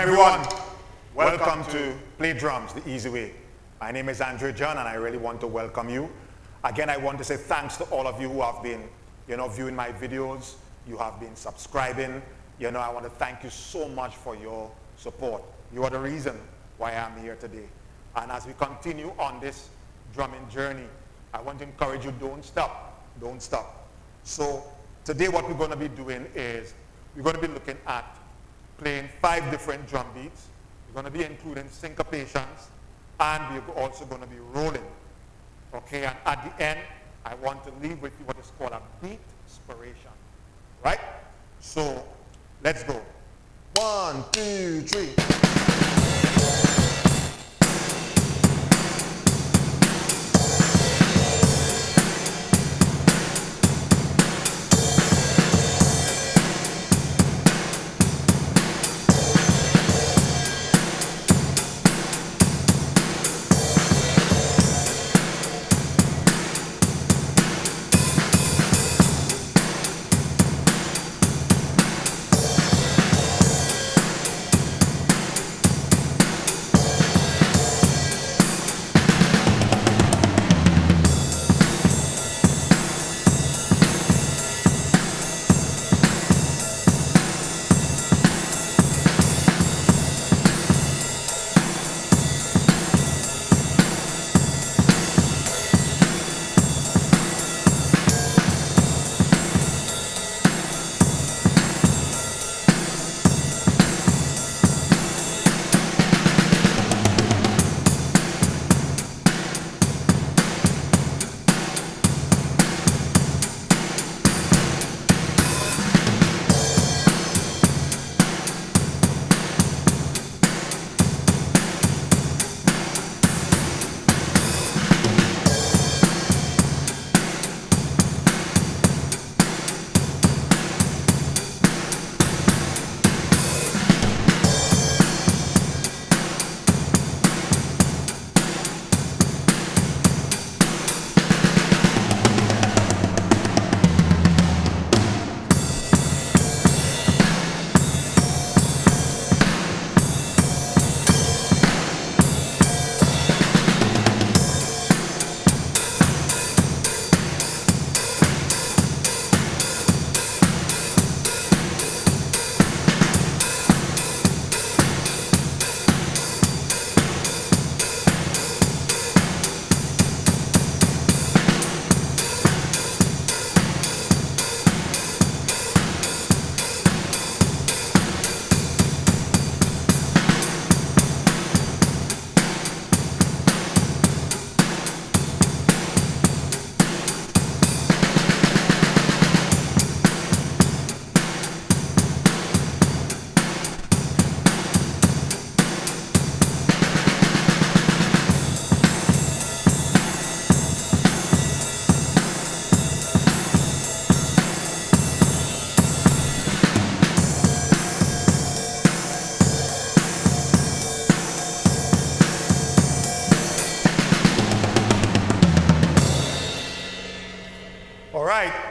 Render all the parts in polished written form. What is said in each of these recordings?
everyone. Welcome to Play Drums the Easy Way. My name is Andre John, and I really want to welcome you. Again, I want to say thanks to all of you who have been, viewing my videos. You have been subscribing. I want to thank you so much for your support. You are the reason why I'm here today. And as we continue on this drumming journey, I want to encourage you, don't stop. Don't stop. So today what we're going to be doing is we're going to be looking at playing 5 different drum beats. We're going to be including syncopations, and we're also going to be rolling. Okay, and at the end, I want to leave with you what is called a beat inspiration. Right? So let's go. 1, 2, 3.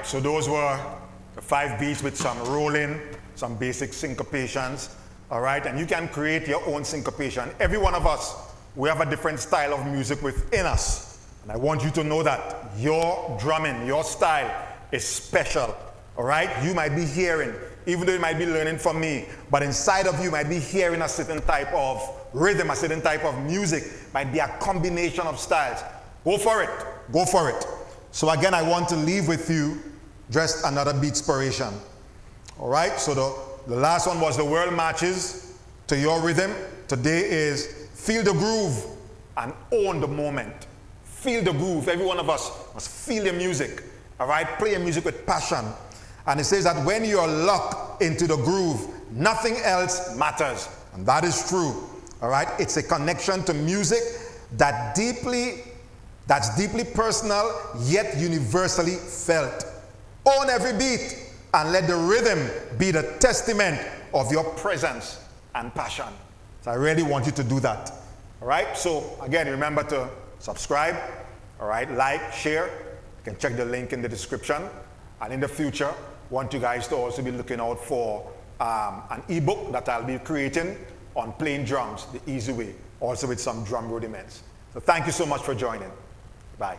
So those were the 5 beats with some rolling, some basic syncopations, all right? And you can create your own syncopation. Every one of us, we have a different style of music within us. And I want you to know that your drumming, your style is special, all right? You might be hearing, even though you might be learning from me, but inside of you might be hearing a certain type of rhythm, a certain type of music, might be a combination of styles. Go for it, go for it. So again, I want to leave with you just another beat inspiration. All right, so the last one was the world matches to your rhythm. Today is feel the groove and own the moment. Feel the groove. Every one of us must feel the music. All right, play your music with passion. And it says that when you're locked into the groove, nothing else matters. And that is true. All right, it's a connection to music that's deeply personal, yet universally felt. Own every beat and let the rhythm be the testament of your presence and passion. So I really want you to do that. All right, so again, remember to subscribe, all right, like, share. You can check the link in the description. And in the future, I want you guys to also be looking out for an ebook that I'll be creating on playing drums the easy way, also with some drum rudiments. So thank you so much for joining. Bye.